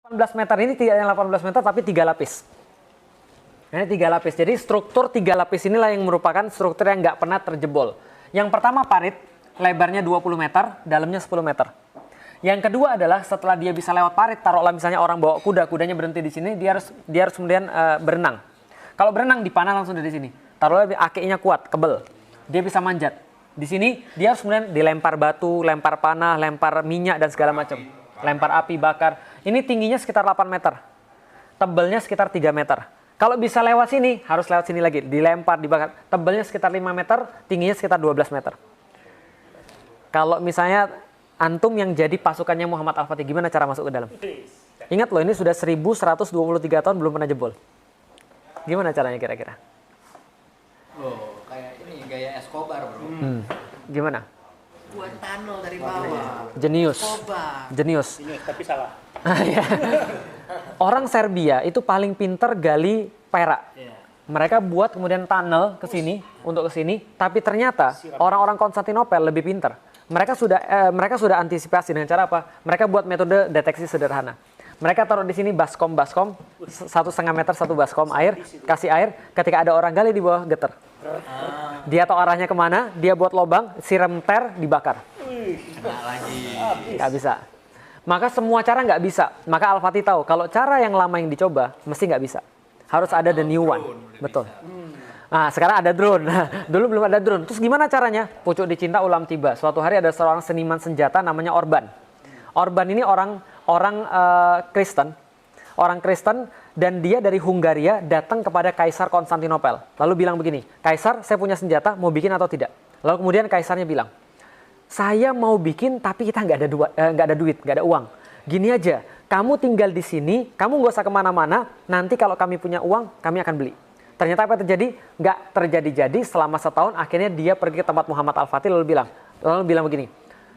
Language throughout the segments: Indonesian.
18 meter ini tidak yang 18 meter tapi 3 lapis. Ini 3 lapis. Jadi struktur 3 lapis inilah yang merupakan struktur yang nggak pernah terjebol. Yang pertama parit, lebarnya 20 meter, dalamnya 10 meter. Yang kedua adalah setelah dia bisa lewat parit, taruhlah misalnya orang bawa kuda, kudanya berhenti di sini, dia harus kemudian berenang. Kalau berenang dipanah langsung dari sini. Taruhlah akinya kuat, kebel. Dia bisa manjat. Di sini dia harus kemudian dilempar batu, lempar panah, lempar minyak dan segala macam. Lempar api, bakar. Ini tingginya sekitar 8 meter. Tebelnya sekitar 3 meter. Kalau bisa lewat sini, harus lewat sini lagi. Dilempar, dibakar. Tebelnya sekitar 5 meter, tingginya sekitar 12 meter. Kalau misalnya antum yang jadi pasukannya Muhammad Al-Fatih, gimana cara masuk ke dalam? Ingat loh, ini sudah 1123 tahun belum pernah jebol. Gimana caranya kira-kira? Loh, kayak ini gaya Escobar, bro. Gimana? Buat tunnel dari bawah. Jenius. Escobar. Jenius. Tapi salah. Orang Serbia itu paling pinter gali perak. Iya. Mereka buat kemudian tunnel ke sini untuk ke sini, tapi ternyata orang-orang Konstantinopel lebih pinter. Mereka sudah antisipasi dengan cara apa? Mereka buat metode deteksi sederhana. Mereka taruh di sini baskom 1,5 meter satu baskom air, kasih air. Ketika ada orang gali di bawah geter. Dia tahu arahnya kemana, dia buat lubang, siram ter, dibakar. Nggak lagi. Nggak bisa. Maka semua cara nggak bisa. Maka Al-Fatih tahu kalau cara yang lama yang dicoba mesti nggak bisa. Harus ada the new one. Betul. Nah, sekarang ada drone. Dulu belum ada drone. Terus gimana caranya? Pucuk dicinta ulam tiba. Suatu hari ada seorang seniman senjata namanya Orban. Orban ini orang Kristen. Orang Kristen dan dia dari Hungaria datang kepada Kaisar Konstantinopel. Lalu bilang begini, "Kaisar, saya punya senjata, mau bikin atau tidak?" Lalu kemudian kaisarnya bilang, "Saya mau bikin tapi kita nggak ada duit, nggak ada uang. Gini aja, kamu tinggal di sini, kamu nggak usah kemana-mana. Nanti kalau kami punya uang, kami akan beli." Ternyata apa yang terjadi? Nggak terjadi-jadi. Selama setahun, akhirnya dia pergi ke tempat Muhammad Al-Fatih lalu bilang begini,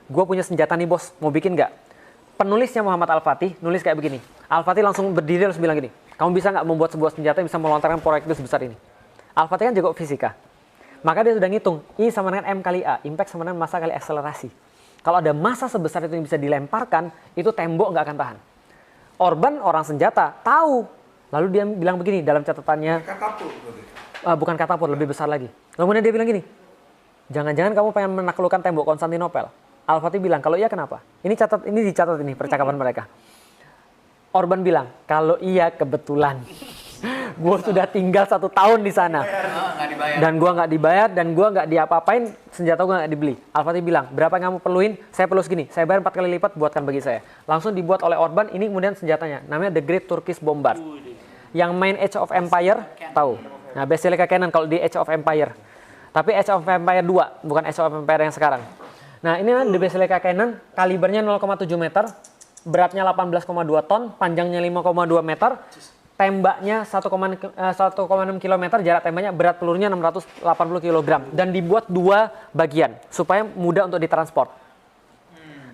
"Gue punya senjata nih bos, mau bikin nggak?" Penulisnya Muhammad Al-Fatih nulis kayak begini. Al-Fatih langsung berdiri terus bilang gini, "Kamu bisa nggak membuat sebuah senjata yang bisa melontarkan proyektil sebesar ini?" Al-Fatih kan jago fisika. Maka dia sudah ngitung, I sama dengan M kali A, impact sama dengan massa kali akselerasi. Kalau ada massa sebesar itu yang bisa dilemparkan, itu tembok nggak akan tahan. Orban orang senjata, tahu. Lalu dia bilang begini dalam catatannya, bukan katapult, lebih besar lagi. Lalu kemudian dia bilang gini, "Jangan-jangan kamu pengen menaklukkan tembok Konstantinopel?" Al-Fatih bilang, "Kalau iya kenapa?" Ini dicatat ini percakapan mereka. Orban bilang, "Kalau iya kebetulan. Gue sudah tinggal 1 tahun di sana. Dan gue nggak dibayar dan gue nggak diapa-apain, senjata gue nggak dibeli." Al-Fatih bilang, "Berapa yang kamu perluin? Saya perlu segini. Saya bayar 4 kali lipat, buatkan bagi saya." Langsung dibuat oleh Orban. Ini kemudian senjatanya, namanya The Great Turkish Bombard. Yang main Age of Empire tahu. Nah, Basilica Cannon kalau di Age of Empire. Tapi Age of Empire 2, bukan Age of Empire yang sekarang. Nah, ini The Basilica Cannon, kalibernya 0,7 meter, beratnya 18,2 ton, panjangnya 5,2 meter, tembaknya 1,6 km, jarak tembaknya, berat pelurunya 680 kg. Dan dibuat 2 bagian, supaya mudah untuk ditransport.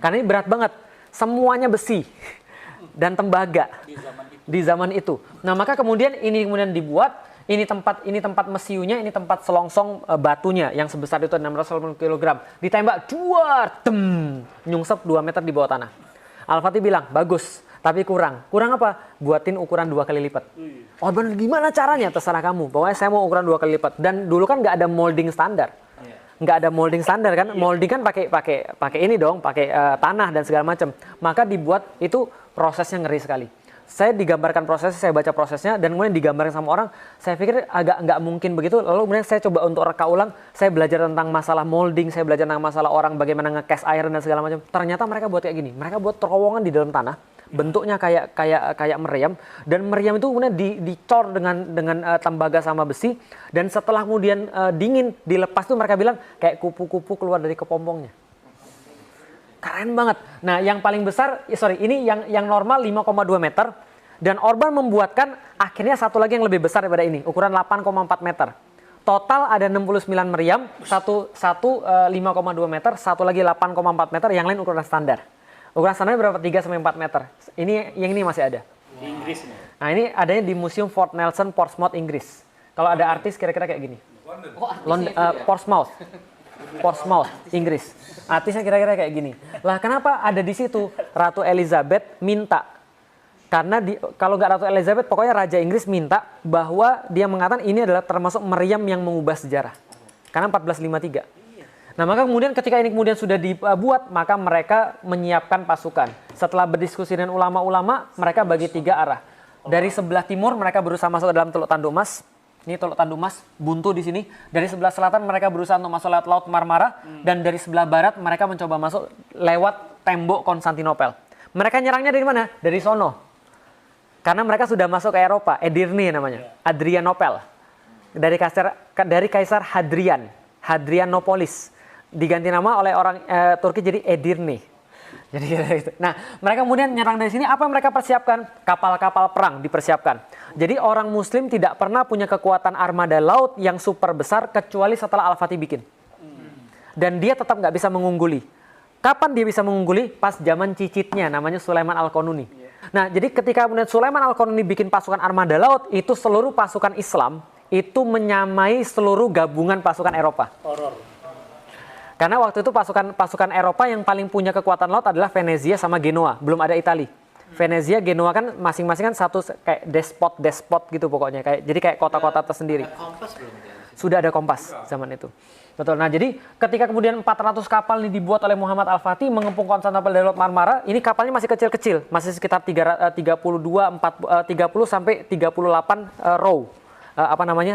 Karena ini berat banget, semuanya besi dan tembaga di zaman itu. Nah, maka kemudian ini dibuat. Ini tempat mesiunya, ini tempat selongsong batunya yang sebesar itu 680 kg. Ditembak, juar, nyungsep 2 meter di bawah tanah. Al-Fatih bilang, "Bagus, tapi kurang. Kurang apa? Buatin ukuran 2 kali lipat." Orban, "Gimana caranya?" "Terserah kamu. Pokoknya saya mau ukuran 2 kali lipat." Dan dulu kan nggak ada molding standar. Nggak ada molding standar kan? Molding kan pakai ini dong, pakai tanah dan segala macam. Maka dibuat itu prosesnya ngeri sekali. Saya digambarkan prosesnya, saya baca prosesnya, dan kemudian digambarkan sama orang, saya pikir agak nggak mungkin begitu. Lalu kemudian saya coba untuk reka ulang, saya belajar tentang masalah molding, saya belajar tentang masalah orang bagaimana nge-cast iron dan segala macam. Ternyata mereka buat kayak gini, mereka buat terowongan di dalam tanah, bentuknya kayak meriam, dan meriam itu kemudian dicor dengan tembaga sama besi, dan setelah kemudian dingin, dilepas tuh mereka bilang kayak kupu-kupu keluar dari kepompongnya. Keren banget. Nah, yang paling besar, ini yang normal 5,2 meter. Dan Orban membuatkan akhirnya satu lagi yang lebih besar daripada ini, ukuran 8,4 meter. Total ada 69 meriam, satu 5,2 meter, satu lagi 8,4 meter, yang lain ukuran standar. Ukuran standarnya berapa? 3-4 meter. Yang ini masih ada. Di Inggris nih. Nah, ini adanya di Museum Fort Nelson, Portsmouth, Inggris. Kalau ada artis kira-kira kayak gini. Portsmouth, Inggris. Artisnya kira-kira kayak gini. Lah, kenapa ada di situ? Ratu Elizabeth minta Karena kalau nggak Ratu Elizabeth, pokoknya Raja Inggris minta bahwa dia mengatakan ini adalah termasuk meriam yang mengubah sejarah. Karena 1453. Nah, maka kemudian ketika ini kemudian sudah dibuat, maka mereka menyiapkan pasukan. Setelah berdiskusi dengan ulama-ulama, mereka bagi 3 arah. Dari sebelah timur mereka berusaha masuk ke dalam Teluk Tanduk Mas. Ini Teluk Tanduk Mas, buntu di sini. Dari sebelah selatan mereka berusaha untuk masuk lewat Laut Marmara. Dan dari sebelah barat mereka mencoba masuk lewat tembok Konstantinopel. Mereka nyerangnya dari mana? Dari sono. Karena mereka sudah masuk ke Eropa, Edirne namanya, Adrianopel. Dari Kaisar Hadrianopolis. Diganti nama oleh orang Turki jadi Edirne. Jadi gitu. Nah, mereka kemudian nyerang dari sini, apa yang mereka persiapkan? Kapal-kapal perang dipersiapkan. Jadi orang muslim tidak pernah punya kekuatan armada laut yang super besar kecuali setelah Al-Fatih bikin. Dan dia tetap nggak bisa mengungguli. Kapan dia bisa mengungguli? Pas zaman cicitnya, namanya Sulaiman Al-Qanuni. Nah, jadi ketika kemudian Sulaiman Al-Qanuni bikin pasukan armada laut, itu seluruh pasukan Islam itu menyamai seluruh gabungan pasukan Eropa. Karena waktu itu pasukan Eropa yang paling punya kekuatan laut adalah Venezia sama Genoa, belum ada Itali. Venezia, Genoa kan masing-masing kan satu kayak despot gitu pokoknya, jadi kayak kota-kota tersendiri. Kompas belum ya? Sudah ada kompas zaman itu. Betul. Nah, jadi ketika kemudian 400 kapal ini dibuat oleh Muhammad Al-Fatih mengepung Konstantinopel dari Laut Marmara, ini kapalnya masih kecil-kecil, masih sekitar 30 sampai 38 row.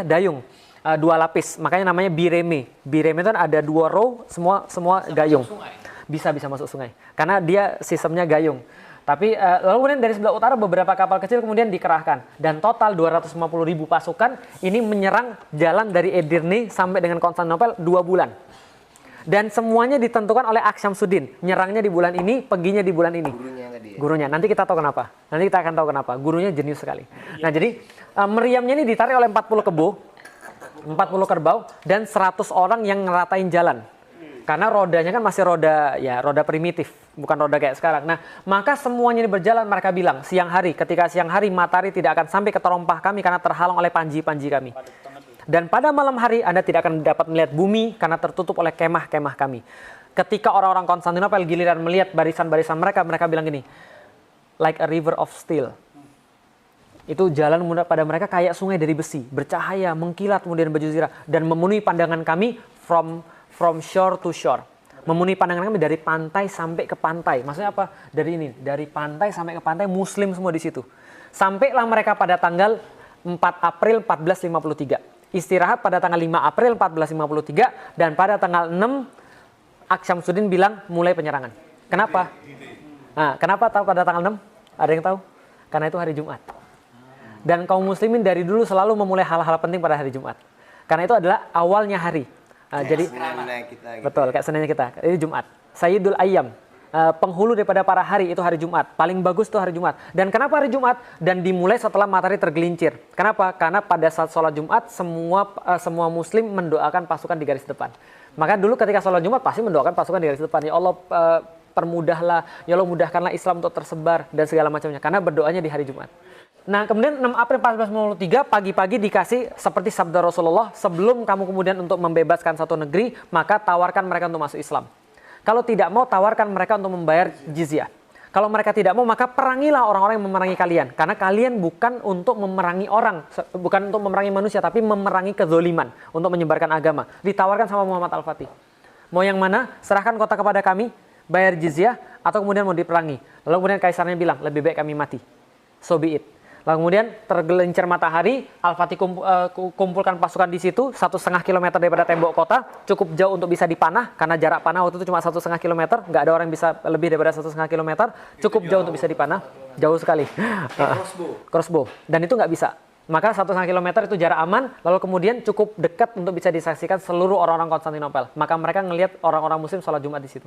Dayung. 2 lapis. Makanya namanya bireme. Bireme itu ada 2 row, semua gayung. Bisa masuk sungai. Karena dia sistemnya gayung. Tapi lalu kemudian dari sebelah utara beberapa kapal kecil kemudian dikerahkan. Dan total 250.000 pasukan ini menyerang jalan dari Edirne sampai dengan Konstantinopel 2 bulan. Dan semuanya ditentukan oleh Aksyamsuddin. Nyerangnya di bulan ini, perginya di bulan ini. Gurunya. Nanti kita tahu kenapa. Nanti kita akan tahu kenapa. Gurunya jenius sekali. Nah, jadi meriamnya ini ditarik oleh 40 kerbau dan 100 orang yang ngeratain jalan. Karena rodanya kan masih roda primitif, bukan roda kayak sekarang. Nah, maka semuanya ini berjalan, mereka bilang ketika siang hari matahari tidak akan sampai ke terompah kami karena terhalang oleh panji-panji kami. Dan pada malam hari Anda tidak akan dapat melihat bumi karena tertutup oleh kemah-kemah kami. Ketika orang-orang Konstantinopel giliran melihat barisan-barisan mereka bilang gini, like a river of steel. Itu jalan pada mereka kayak sungai dari besi, bercahaya, mengkilat kemudian berjuzirah dan memenuhi pandangan kami from shore to shore. Memenuhi pandangan kami dari pantai sampai ke pantai. Maksudnya apa? Dari pantai sampai ke pantai, muslim semua di situ. Sampailah mereka pada tanggal 4 April 1453. Istirahat pada tanggal 5 April 1453 dan pada tanggal 6 Aksyamsuddin bilang mulai penyerangan. Kenapa? Nah, kenapa tahu pada tanggal 6? Ada yang tahu? Karena itu hari Jumat. Dan kaum muslimin dari dulu selalu memulai hal-hal penting pada hari Jumat. Karena itu adalah awalnya hari. Jadi betul, kayak Seninnya kita. Ini Jumat. Sayyidul Ayyam. Penghulu daripada para hari itu hari Jumat. Paling bagus itu hari Jumat. Dan kenapa hari Jumat? Dan dimulai setelah matahari tergelincir. Kenapa? Karena pada saat sholat Jumat semua muslim mendoakan pasukan di garis depan. Maka dulu ketika sholat Jumat pasti mendoakan pasukan di garis depan. Ya Allah permudahlah, ya Allah mudahkanlah Islam untuk tersebar dan segala macamnya. Karena berdoanya di hari Jumat. Nah, kemudian 6 April 1453 pagi-pagi dikasih seperti sabda Rasulullah, sebelum kamu kemudian untuk membebaskan satu negeri, maka tawarkan mereka untuk masuk Islam. Kalau tidak mau, tawarkan mereka untuk membayar jizyah. Kalau mereka tidak mau, maka perangilah orang-orang yang memerangi kalian. Karena kalian bukan untuk memerangi orang, bukan untuk memerangi manusia, tapi memerangi kezoliman untuk menyebarkan agama. Ditawarkan sama Muhammad Al-Fatih. Mau yang mana? Serahkan kota kepada kami, bayar jizyah, atau kemudian mau diperangi. Lalu kemudian kaisarnya bilang, lebih baik kami mati. So be it. Lalu kemudian tergelincir matahari, Al-Fatih kumpulkan pasukan di situ 1,5 kilometer daripada tembok kota, cukup jauh untuk bisa dipanah karena jarak panah waktu itu cuma 1,5 kilometer, nggak ada orang yang bisa lebih daripada 1,5 kilometer, cukup jauh untuk bisa dipanah, jauh sekali. Crossbow. Dan itu nggak bisa. Maka 1,5 kilometer itu jarak aman, lalu kemudian cukup dekat untuk bisa disaksikan seluruh orang-orang Konstantinopel. Maka mereka ngelihat orang-orang Muslim sholat Jumat di situ.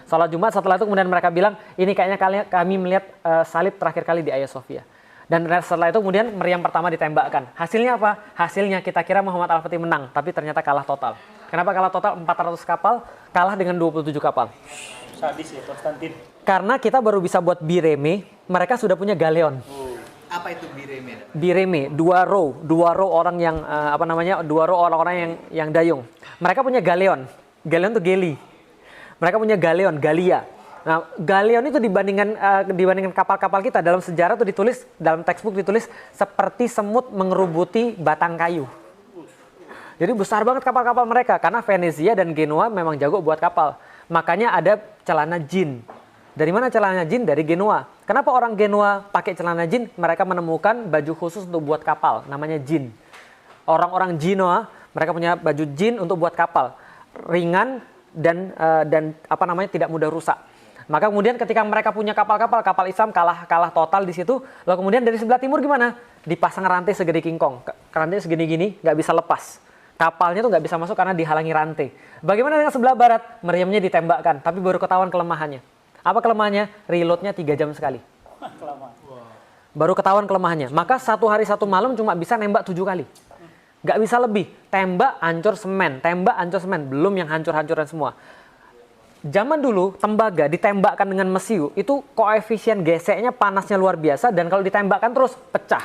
Sholat Jumat, setelah itu kemudian mereka bilang, ini kayaknya kami melihat salib terakhir kali di Hagia Sophia. Dan setelah itu kemudian meriam pertama ditembakkan. Hasilnya apa? Hasilnya kita kira Muhammad Al-Fatih menang, tapi ternyata kalah total. Kenapa kalah total? 400 kapal kalah dengan 27 kapal. Sadis ya, Konstantin. Karena kita baru bisa buat bireme, mereka sudah punya galeon. Apa itu bireme? Bireme, 2 row orang yang 2 row orang-orang yang dayung. Mereka punya galeon. Galeon itu geli. Mereka punya galeon, galia. Nah, galeon itu dibandingkan kapal-kapal kita dalam sejarah tuh ditulis, dalam textbook ditulis seperti semut mengerubuti batang kayu. Jadi besar banget kapal-kapal mereka karena Venezia dan Genoa memang jago buat kapal. Makanya ada celana jin. Dari mana celana jin? Dari Genoa. Kenapa orang Genoa pakai celana jin? Mereka menemukan baju khusus untuk buat kapal, namanya jin. Orang-orang Genoa mereka punya baju jin untuk buat kapal, ringan dan tidak mudah rusak. Maka kemudian ketika mereka punya kapal Islam kalah total di situ. Lalu kemudian dari sebelah timur gimana? Dipasang rantai segede kingkong. Rantai segini gini nggak bisa lepas. Kapalnya tuh nggak bisa masuk karena dihalangi rantai. Bagaimana dengan sebelah barat? Meriamnya ditembakkan, tapi baru ketahuan kelemahannya. Apa kelemahannya? Reloadnya 3 jam sekali. Baru ketahuan kelemahannya. Maka 1 hari 1 malam cuma bisa nembak 7 kali. Nggak bisa lebih. Tembak, hancur semen. Tembak, hancur semen. Belum yang hancur-hancuran semua. Zaman dulu tembaga ditembakkan dengan mesiu itu koefisien geseknya panasnya luar biasa dan kalau ditembakkan terus pecah.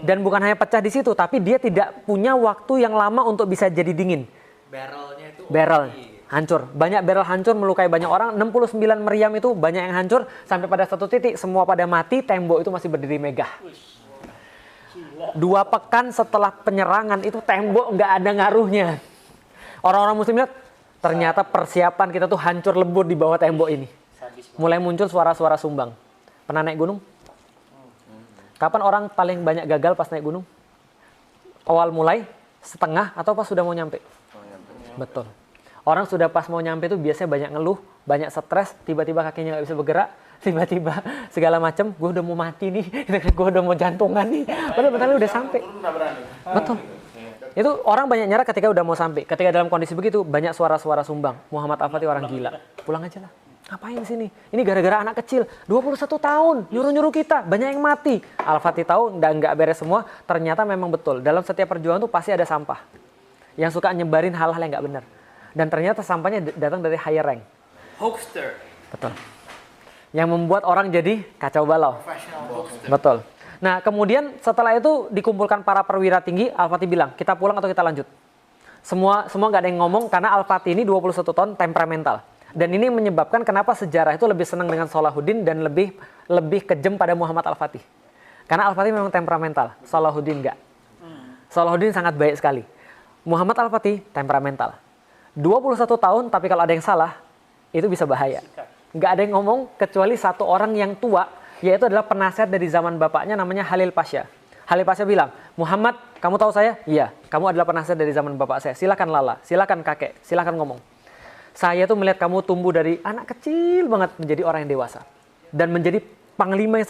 Dan bukan hanya pecah di situ tapi dia tidak punya waktu yang lama untuk bisa jadi dingin. Barrelnya itu barrel hancur. Banyak barrel hancur melukai banyak orang. 69 meriam itu banyak yang hancur sampai pada satu titik semua pada mati, tembok itu masih berdiri megah. 2 pekan setelah penyerangan itu tembok nggak ada ngaruhnya. Orang-orang muslim lihat ternyata persiapan kita tuh hancur lebur di bawah tembok ini. Mulai muncul suara-suara sumbang. Pernah naik gunung? Kapan orang paling banyak gagal pas naik gunung? Awal mulai, setengah, atau pas sudah mau nyampe? Betul. Orang sudah pas mau nyampe tuh biasanya banyak ngeluh, banyak stres, tiba-tiba kakinya nggak bisa bergerak, tiba-tiba segala macam, gue udah mau mati nih, gue udah mau jantungan nih. Padahal udah sampai. Betul. Itu orang banyak nyerah ketika udah mau sampai. Ketika dalam kondisi begitu, banyak suara-suara sumbang. Muhammad Al-Fatih orang gila. Pulang aja lah. Ngapain di sini? Ini gara-gara anak kecil. 21 tahun, nyuruh-nyuruh kita. Banyak yang mati. Al-Fatih tahu, nggak beres semua. Ternyata memang betul. Dalam setiap perjuangan tuh pasti ada sampah. Yang suka nyebarin hal-hal yang nggak benar. Dan ternyata sampahnya datang dari higher rank. hoaxer. Betul. Yang membuat orang jadi kacau balau. Professional hoaxer. Betul. Nah, kemudian setelah itu dikumpulkan para perwira tinggi, Al-Fatih bilang, kita pulang atau kita lanjut? Semua nggak ada yang ngomong karena Al-Fatih ini 21 tahun temperamental. Dan ini menyebabkan kenapa sejarah itu lebih senang dengan Salahuddin dan lebih kejam pada Muhammad Al-Fatih. Karena Al-Fatih memang temperamental, Salahuddin nggak. Salahuddin sangat baik sekali. Muhammad Al-Fatih temperamental. 21 tahun tapi kalau ada yang salah, itu bisa bahaya. Nggak ada yang ngomong kecuali satu orang yang tua, yaitu adalah penasihat dari zaman bapaknya namanya Halil Pasha. Halil Pasha bilang, Muhammad, kamu tahu saya? Iya, kamu adalah penasihat dari zaman bapak saya. Silakan Lala, silakan kakek, silakan ngomong. Saya tuh melihat kamu tumbuh dari anak kecil banget menjadi orang yang dewasa. Dan menjadi panglima yang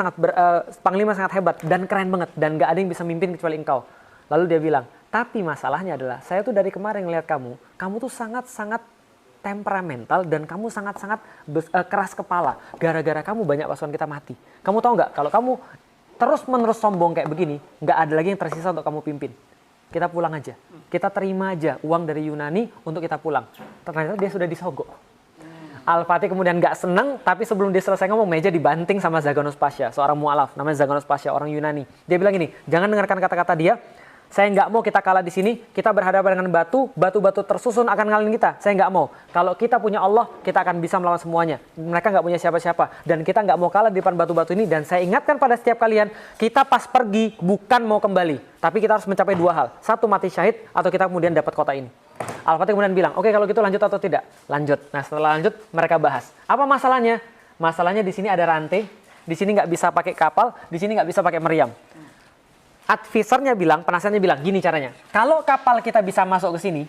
sangat hebat dan keren banget. Dan gak ada yang bisa mimpin kecuali engkau. Lalu dia bilang, tapi masalahnya adalah, saya tuh dari kemarin ngeliat kamu tuh sangat-sangat temperamental dan kamu sangat-sangat keras kepala. Gara-gara kamu banyak pasukan kita mati. Kamu tahu nggak kalau kamu terus-menerus sombong kayak begini, nggak ada lagi yang tersisa untuk kamu pimpin. Kita pulang aja. Kita terima aja uang dari Yunani untuk kita pulang. Ternyata dia sudah disogok. Al-Fatih kemudian nggak senang, tapi sebelum dia selesai ngomong, meja dibanting sama Zaganos Pasha, seorang mu'alaf, namanya Zaganos Pasha, orang Yunani. Dia bilang gini, jangan dengarkan kata-kata dia. Saya nggak mau kita kalah di sini, kita berhadapan dengan batu-batu tersusun akan ngalahin kita. Saya nggak mau. Kalau kita punya Allah, kita akan bisa melawan semuanya. Mereka nggak punya siapa-siapa. Dan kita nggak mau kalah di depan batu-batu ini. Dan saya ingatkan pada setiap kalian, kita pas pergi bukan mau kembali. Tapi kita harus mencapai 2 hal. 1, mati syahid, atau kita kemudian dapat kota ini. Al-Fatih kemudian bilang, oke kalau gitu lanjut atau tidak? Lanjut. Nah setelah lanjut, mereka bahas. Apa masalahnya? Masalahnya di sini ada rantai. Di sini nggak bisa pakai kapal. Di sini nggak bisa pakai meriam. Advisernya bilang, penasihatnya bilang, gini caranya. Kalau kapal kita bisa masuk ke sini,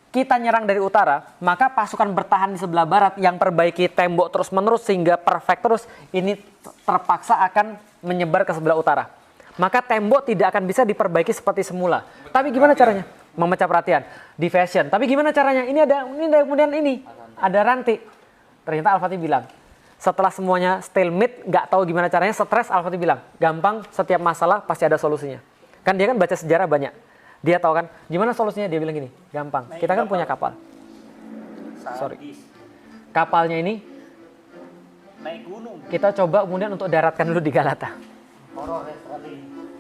kita nyerang dari utara, maka pasukan bertahan di sebelah barat yang perbaiki tembok terus-menerus sehingga perfect terus, ini terpaksa akan menyebar ke sebelah utara. Maka tembok tidak akan bisa diperbaiki seperti semula. Tapi gimana caranya? Memecah perhatian. Diversion. Tapi gimana caranya? Ini kemudian ini. Ada rantai. Ternyata Al-Fatih bilang, setelah semuanya stalemate, nggak tahu gimana caranya, stres, Al-Fatih bilang, gampang, setiap masalah pasti ada solusinya. Kan dia kan baca sejarah banyak. Dia tahu kan, gimana solusinya? Dia bilang gini, gampang, kita kan punya kapal. Kapalnya ini, naik gunung. kita coba kemudian untuk daratkan dulu di Galata.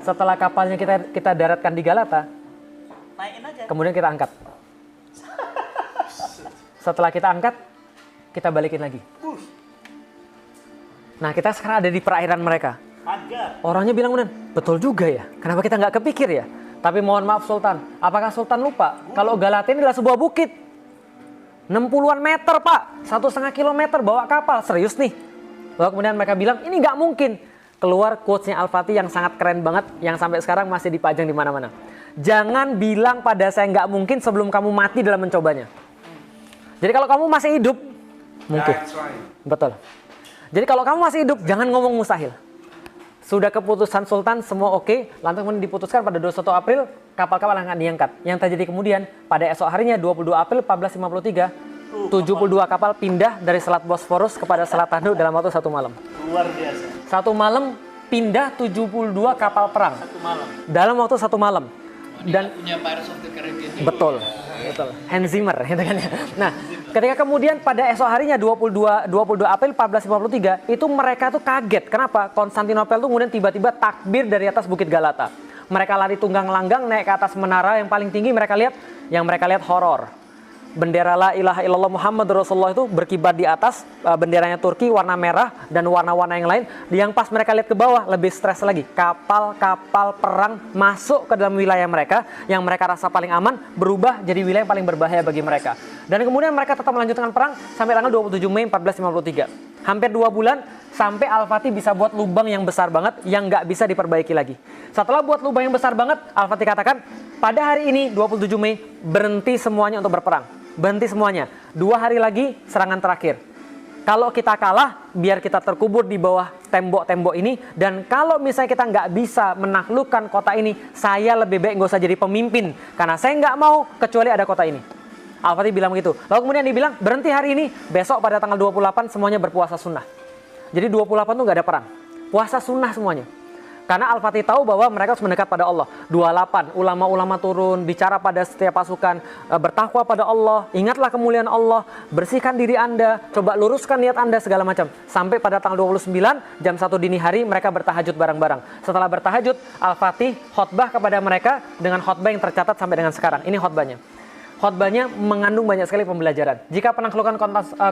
Setelah kapalnya kita daratkan di Galata, Naikin aja. kemudian kita angkat. Setelah kita angkat, kita balikin lagi. Nah, kita sekarang ada di perairan mereka. Hajar. Orangnya bilang benar, betul juga ya. Kenapa kita nggak kepikir ya? Tapi mohon maaf Sultan, apakah Sultan lupa kalau Galatia ini adalah sebuah bukit? 60-an meter Pak, 1,5 kilometer bawa kapal, serius nih. Lalu kemudian mereka bilang, ini nggak mungkin. Keluar quotes-nya Al-Fatih yang sangat keren banget, yang sampai sekarang masih dipajang di mana-mana. Jangan bilang pada saya nggak mungkin sebelum kamu mati dalam mencobanya. Jadi kalau kamu masih hidup, mungkin. Betul. Jadi kalau kamu masih hidup, jangan ngomong mustahil. Sudah keputusan Sultan, semua oke. Lantas kemudian diputuskan pada 21 April, kapal-kapal akan diangkat. Yang terjadi kemudian, pada esok harinya 22 April 1453, 72 kapal pindah dari Selat Bosforus kepada Selat Tanduk dalam waktu 1 malam. Luar biasa. 1 malam pindah 72 kapal perang. 1 malam. Dalam waktu 1 malam. Dan punya Pirates of the Caribbean. Betul. Betul. Hans Zimmer gitu kan ya. Nah, ketika kemudian pada esok harinya 22 April 1453 itu mereka tuh kaget. Kenapa? Konstantinopel tuh kemudian tiba-tiba takbir dari atas Bukit Galata. Mereka lari tunggang langgang naik ke atas menara yang paling tinggi, mereka lihat horor. Bendera la ilaha illallah Muhammad Rasulullah itu berkibar di atas, benderanya Turki warna merah dan warna-warna yang lain. Yang pas mereka lihat ke bawah lebih stres lagi. Kapal-kapal perang masuk ke dalam wilayah mereka yang mereka rasa paling aman berubah jadi wilayah yang paling berbahaya bagi mereka. Dan kemudian mereka tetap melanjutkan perang sampai tanggal 27 Mei 1453. Hampir 2 bulan sampai Al-Fatih bisa buat lubang yang besar banget yang nggak bisa diperbaiki lagi. Setelah buat lubang yang besar banget, Al-Fatih katakan pada hari ini 27 Mei berhenti semuanya untuk berperang. Berhenti semuanya. 2 hari lagi serangan terakhir. Kalau kita kalah, biar kita terkubur di bawah tembok-tembok ini. Dan kalau misalnya kita nggak bisa menaklukkan kota ini, saya lebih baik nggak usah jadi pemimpin. Karena saya nggak mau kecuali ada kota ini. Al-Fatih bilang begitu. Lalu kemudian dibilang, berhenti hari ini. Besok pada tanggal 28 semuanya berpuasa sunnah. Jadi 28 tuh nggak ada perang. Puasa sunnah semuanya. Karena Al-Fatih tahu bahwa mereka harus mendekat pada Allah. 28, ulama-ulama turun, bicara pada setiap pasukan, bertakwa pada Allah, ingatlah kemuliaan Allah, bersihkan diri Anda, coba luruskan niat Anda, segala macam. Sampai pada tanggal 29, jam 1 dini hari, mereka bertahajud bareng-bareng. Setelah bertahajud, Al-Fatih khotbah kepada mereka dengan khotbah yang tercatat sampai dengan sekarang. Ini khotbahnya. Khotbahnya mengandung banyak sekali pembelajaran. Jika penaklukan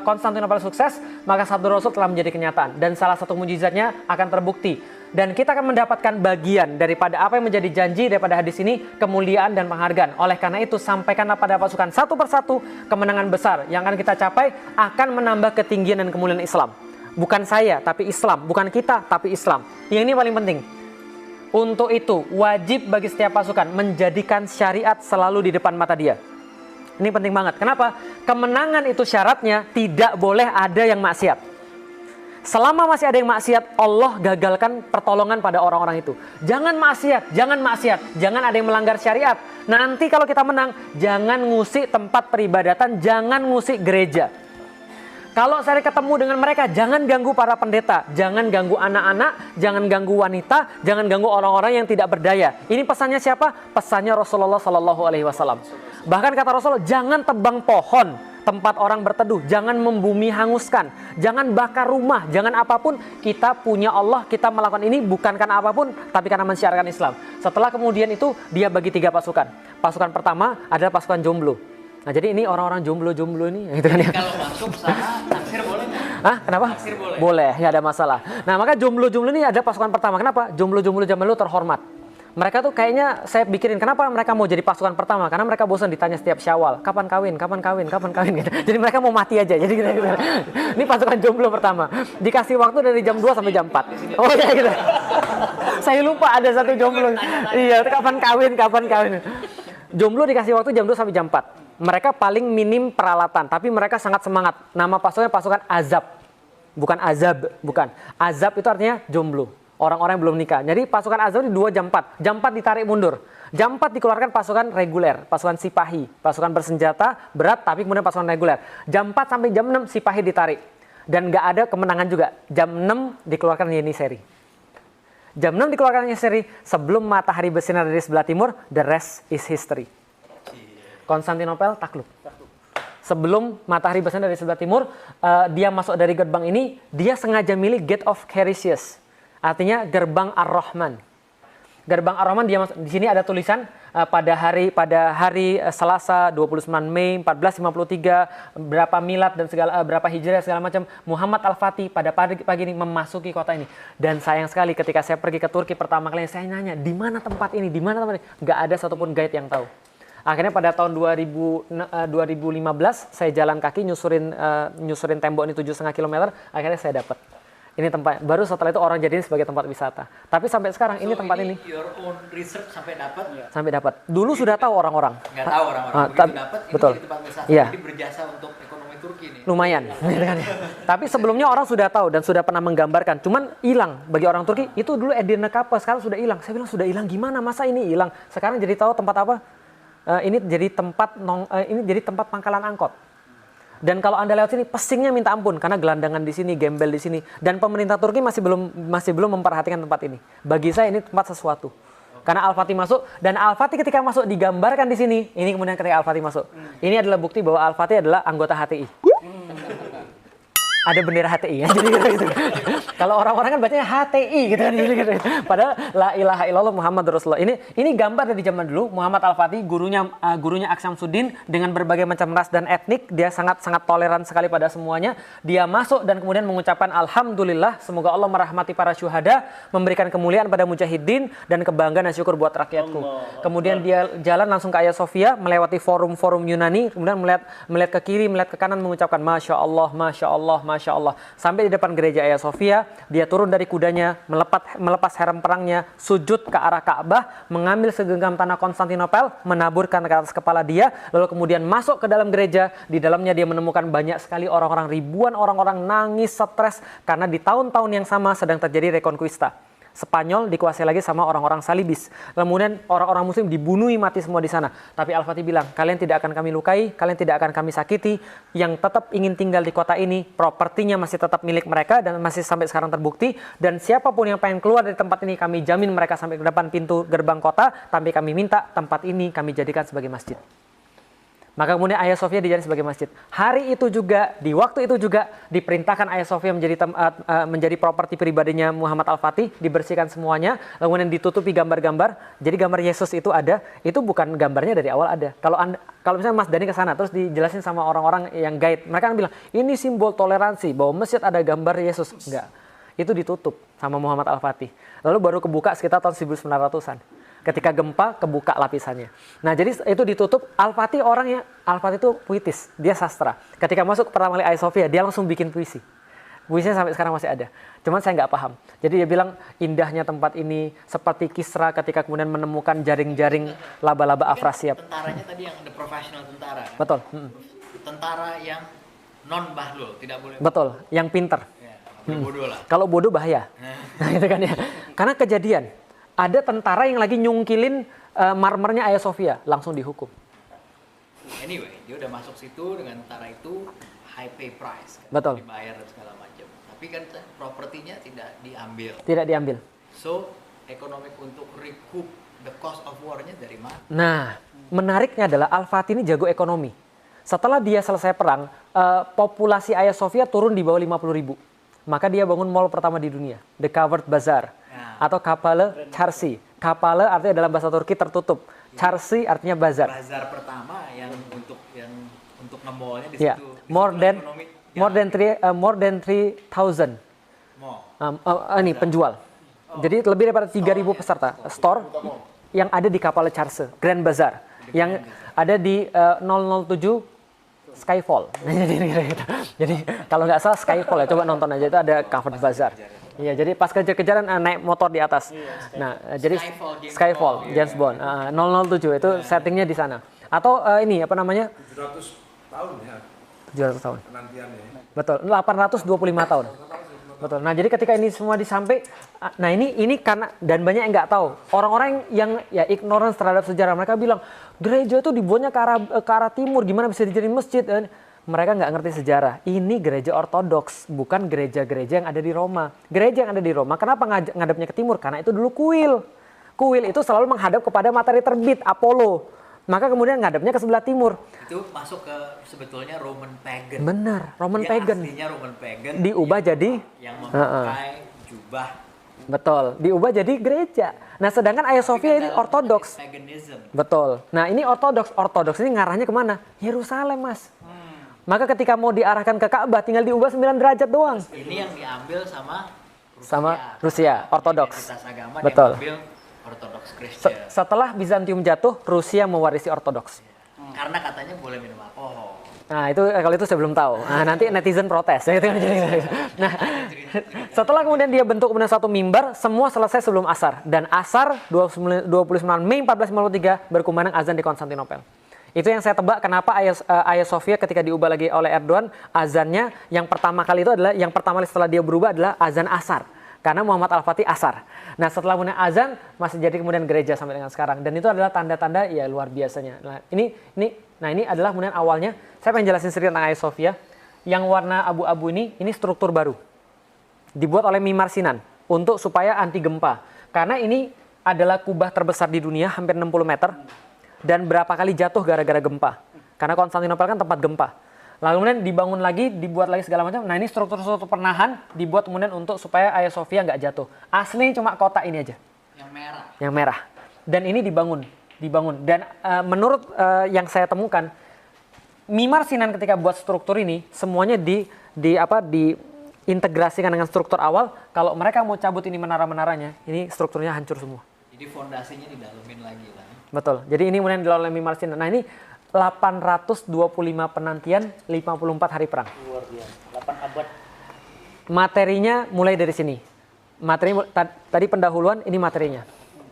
Konstantinopel sukses, maka sabda Rasul telah menjadi kenyataan. Dan salah satu mujizatnya akan terbukti. Dan kita akan mendapatkan bagian daripada apa yang menjadi janji daripada hadis ini, kemuliaan dan penghargaan. Oleh karena itu, sampaikanlah pada pasukan satu persatu kemenangan besar yang akan kita capai akan menambah ketinggian dan kemuliaan Islam. Bukan saya, tapi Islam. Bukan kita, tapi Islam. Yang ini paling penting. Untuk itu, wajib bagi setiap pasukan menjadikan syariat selalu di depan mata dia. Ini penting banget. Kenapa? Kemenangan itu syaratnya tidak boleh ada yang maksiat. Selama masih ada yang maksiat, Allah gagalkan pertolongan pada orang-orang itu. Jangan maksiat, jangan maksiat, jangan ada yang melanggar syariat. Nanti kalau kita menang, jangan ngusik tempat peribadatan, jangan ngusik gereja. Kalau saya ketemu dengan mereka, jangan ganggu para pendeta, jangan ganggu anak-anak, jangan ganggu wanita, jangan ganggu orang-orang yang tidak berdaya. Ini pesannya siapa? Pesannya Rasulullah SAW. Bahkan kata Rasulullah, jangan tebang pohon tempat orang berteduh, jangan membumi hanguskan, jangan bakar rumah, jangan apapun. Kita punya Allah, kita melakukan ini bukan karena apapun, tapi karena mensyiarkan Islam. Setelah kemudian itu, dia bagi 3 pasukan. Pasukan pertama adalah pasukan jomblo. Nah, jadi ini orang-orang jomblo-jomblo ini gitu kan ya. Kalau masuk sana taksir boleh nggak? Hah? Kenapa? Taksir boleh. Boleh, ya ada masalah. Nah, maka jomblo-jomblo ini ada pasukan pertama. Kenapa? Jomblo-jomblo zaman dulu terhormat. Mereka tuh kayaknya saya pikirin kenapa mereka mau jadi pasukan pertama? Karena mereka bosan ditanya setiap Syawal, kapan kawin, kapan kawin, kapan kawin gitu. Jadi mereka mau mati aja. Jadi gitu. Ini pasukan jomblo pertama. Dikasih waktu dari jam 2 sampai jam 4. Oh ya gitu. Saya lupa ada satu jomblo. Iya, kapan kawin, kapan kawin. Jomblo dikasih waktu jam 2 sampai jam 4. Mereka paling minim peralatan, tapi mereka sangat semangat. Nama pasukannya pasukan Azab. Bukan Azab, bukan. Azab itu artinya jomblo. Orang-orang yang belum nikah. Jadi pasukan Azab di 2 jam 4. Jam 4 ditarik mundur. Jam 4 dikeluarkan pasukan reguler, pasukan sipahi, pasukan bersenjata berat tapi kemudian pasukan reguler. Jam 4 sampai jam 6 sipahi ditarik. Dan nggak ada kemenangan juga. Jam 6 dikeluarkan Yeniseri. Jam 6 dikeluarkan Yeniseri sebelum matahari bersinar dari sebelah timur, the rest is history. Konstantinopel takluk. Sebelum matahari bersinar dari sebelah timur, dia masuk dari gerbang ini, dia sengaja milih Gate of Carisius. Artinya gerbang Ar-Rahman. Gerbang Ar-Rahman dia di sini ada tulisan pada hari Selasa 29 Mei 1453 berapa milad dan berapa hijriah segala macam, Muhammad Al-Fatih pada pagi ini memasuki kota ini. Dan sayang sekali ketika saya pergi ke Turki pertama kali, saya nanya di mana tempat ini, di mana tempat ini, nggak ada satupun guide yang tahu. Akhirnya pada tahun 2015 saya jalan kaki nyusurin tembok ini 7,5 km, akhirnya saya dapat. Ini tempat, baru setelah itu orang jadiin sebagai tempat wisata. Tapi sampai sekarang ini tempat ini. Your own research sampai dapat? Sampai dapat. Dulu sudah tahu orang-orang. Nggak tahu orang-orang. Begitu dapat, ini betul. jadi tempat wisata. Iya. Jadi berjasa untuk ekonomi Turki nih. Lumayan. Tapi sebelumnya orang sudah tahu dan sudah pernah menggambarkan. Cuman hilang bagi orang Turki. Itu dulu Edirne Kapı, sekarang sudah hilang. Saya bilang sudah hilang gimana? Masa ini hilang? Sekarang jadi tahu tempat apa? Ini jadi tempat pangkalan angkot. Dan kalau Anda lewat sini, pesingnya minta ampun karena gelandangan di sini, gembel di sini. Dan pemerintah Turki masih belum memperhatikan tempat ini. Bagi saya ini tempat sesuatu. Karena Al-Fatih masuk, dan Al-Fatih ketika masuk digambarkan di sini. Ini kemudian ketika Al-Fatih masuk. Ini adalah bukti bahwa Al-Fatih adalah anggota HTI. Ada bendera HTI ya. Jadi gitu. Kalau orang-orang kan bacanya HTI gitu kan. Padahal la ilaha illallah Muhammad Rasulullah. Ini gambar dari zaman dulu. Muhammad Al-Fatih, gurunya Aks Syamsuddin dengan berbagai macam ras dan etnik, dia sangat toleran sekali pada semuanya. Dia masuk dan kemudian mengucapkan alhamdulillah, semoga Allah merahmati para syuhada, memberikan kemuliaan pada mujahidin dan kebanggaan dan syukur buat rakyatku. Kemudian dia jalan langsung ke Hagia Sophia, melewati forum-forum Yunani, kemudian melihat ke kiri, melihat ke kanan, mengucapkan Masya Allah, Masya Allah, Masya Allah. Sampai di depan gereja Hagia Sophia, dia turun dari kudanya, melepas helm perangnya, sujud ke arah Ka'bah, mengambil segenggam tanah Konstantinopel, menaburkan ke atas kepala dia, lalu kemudian masuk ke dalam gereja. Di dalamnya dia menemukan banyak sekali orang-orang, ribuan orang-orang nangis, stres, karena di tahun-tahun yang sama sedang terjadi Reconquista. Spanyol dikuasai lagi sama orang-orang Salibis. Kemudian orang-orang Muslim dibunuh mati semua di sana. Tapi Al-Fatih bilang, kalian tidak akan kami lukai, kalian tidak akan kami sakiti. Yang tetap ingin tinggal di kota ini, propertinya masih tetap milik mereka dan masih sampai sekarang terbukti. Dan siapapun yang pengen keluar dari tempat ini, kami jamin mereka sampai ke depan pintu gerbang kota. Tapi kami minta tempat ini kami jadikan sebagai masjid. Maka kemudian Hagia Sophia dijadikan sebagai masjid. Hari itu juga, di waktu itu juga diperintahkan Hagia Sophia menjadi properti pribadinya Muhammad Al-Fatih, dibersihkan semuanya, kemudian ditutupi gambar-gambar. Jadi gambar Yesus itu ada, itu bukan gambarnya dari awal ada. Kalau misalnya Mas Dani ke sana terus dijelasin sama orang-orang yang guide, mereka kan bilang, ini simbol toleransi bahwa masjid ada gambar Yesus. Enggak. Itu ditutup sama Muhammad Al-Fatih. Lalu baru kebuka sekitar tahun 1900-an. Ketika gempa, kebuka lapisannya. Nah, jadi itu ditutup. Al-Fatih itu puitis, dia sastra. Ketika masuk pertama kali Hagia Sophia, dia langsung bikin puisi. Puisinya sampai sekarang masih ada. Cuman saya nggak paham. Jadi dia bilang, indahnya tempat ini seperti Kisra ketika kemudian menemukan jaring-jaring laba-laba Afrasiab. Tentaranya tadi yang ada profesional tentara. Kan? Betul. Tentara yang non-bahlul, tidak boleh. Betul, yang pinter. Ya, bodoh lah. Kalau bodoh bahaya. Nah, itu kan ya. Karena kejadian. Ada tentara yang lagi nyungkilin marmernya Hagia Sophia, langsung dihukum. Anyway, dia udah masuk situ dengan tentara itu high pay price. Kan? Betul. Dibayar dan segala macam. Tapi kan propertinya tidak diambil. Tidak diambil. So, ekonomi untuk recoup the cost of war-nya dari mana? Nah, menariknya adalah Al-Fatih ini jago ekonomi. Setelah dia selesai perang, populasi Hagia Sophia turun di bawah 50.000. Maka dia bangun mall pertama di dunia, The Covered Bazaar. Atau Kapalı Çarşı. Kapalı artinya dalam bahasa Turki tertutup. Çarşı artinya bazar. Bazar pertama yang untuk nge-mallnya di Yeah. situ. More than 3,000 ini penjual. Jadi lebih daripada 3.000 peserta. Store yang ada di Kapalı Çarşı, Grand Bazaar. Yang ada di 007 Skyfall. Jadi kalau nggak salah Skyfall ya, coba nonton aja, itu ada Covered Bazaar. Iya, jadi pas kejar-kejaran naik motor di atas. Nah, jadi Skyfall, James Bond, 007 itu settingnya di sana. Atau ini apa namanya? 700 tahun ya. 700 tahun. Penantiannya. Betul, 825 tahun. Betul. Nah, jadi ketika ini semua disampai, nah ini karena, dan banyak yang nggak tahu. Orang-orang yang ya ignorance terhadap sejarah, mereka bilang gereja itu dibuatnya ke arah timur, gimana bisa dijadiin masjid? Mereka nggak ngerti sejarah. Ini gereja ortodoks, bukan gereja-gereja yang ada di Roma. Gereja yang ada di Roma, kenapa ngadepnya ke timur? Karena itu dulu kuil. Kuil itu selalu menghadap kepada matahari terbit, Apollo. Maka kemudian ngadepnya ke sebelah timur. Itu masuk ke sebetulnya Roman pagan. Benar, Roman Dia pagan. aslinya Roman pagan. Diubah jadi yang memakai jubah Betul, diubah jadi gereja. Nah, sedangkan Hagia Sophia ini ortodoks. Paganism. Betul. Nah, ini ortodoks. Ortodoks ini ngarahnya kemana? Yerusalem, Mas. Maka ketika mau diarahkan ke Ka'bah, tinggal diubah 9 derajat doang. Ini yang diambil sama Sama Rusia, ortodoks. Identitas agama Betul. diambil Ortodoks Kristen. Setelah Bizantium jatuh, Rusia mewarisi ortodoks. Karena katanya boleh minum alkohol. Nah, itu kalau itu saya belum tahu. Nah, nanti netizen protes. Nah, setelah kemudian dia bentuk kemudian satu mimbar, semua selesai sebelum asar. Dan asar 29 Mei 1453 berkumandang azan di Konstantinopel. Itu yang saya tebak kenapa Hagia Sophia ketika diubah lagi oleh Erdogan, azannya yang pertama kali itu adalah, yang pertama kali setelah dia berubah adalah azan asar. Karena Muhammad Al-Fatih asar. Nah, setelah kemudian azan masih jadi kemudian gereja sampai dengan sekarang. Dan itu adalah tanda-tanda ya luar biasanya. Nah, ini adalah kemudian awalnya. Saya pengen jelasin sedikit tentang Hagia Sophia. Yang warna abu-abu ini struktur baru. Dibuat oleh Mimar Sinan untuk supaya anti gempa. Karena ini adalah kubah terbesar di dunia, hampir 60 meter. Dan berapa kali jatuh gara-gara gempa. Karena Konstantinopel kan tempat gempa. Lalu kemudian dibangun lagi, dibuat lagi segala macam. Nah, ini struktur-struktur penahan dibuat kemudian untuk supaya Hagia Sophia nggak jatuh. Aslinya cuma kota ini aja. Yang merah. Yang merah. Dan ini dibangun. Dan menurut yang saya temukan, Mimar Sinan ketika buat struktur ini semuanya diintegrasikan dengan struktur awal. Kalau mereka mau cabut ini menara-menaranya, ini strukturnya hancur semua. Jadi fondasinya didalemin lagi lah. Betul. Jadi ini kemudian dilakukan oleh Mimar Sinan. Nah, ini 825 penantian, 54 hari perang. Luar biasa. 8 abad. Materinya mulai dari sini. Tadi pendahuluan, ini materinya.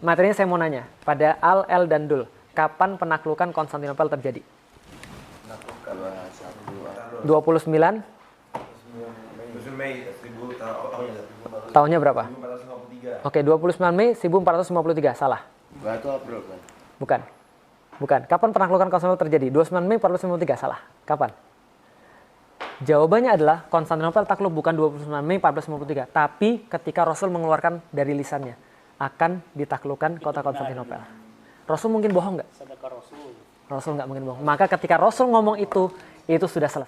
Materinya saya mau nanya pada Al, El, dan Dul. Kapan penaklukan Konstantinopel terjadi? 29 Mei 1000 tahunnya. tahunnya berapa? 1453. Oke, 29 Mei 1453. Salah. Itu April kan? Bukan. Kapan penaklukan Konstantinopel terjadi? 29 Mei 1453. Salah. Kapan? Jawabannya adalah Konstantinopel takluk bukan 29 Mei 1453, tapi ketika Rasul mengeluarkan dari lisannya akan ditaklukkan kota Konstantinopel. Rasul mungkin bohong nggak? Sedekah Rasul. Rasul nggak mungkin bohong. Maka ketika Rasul ngomong itu sudah selesai.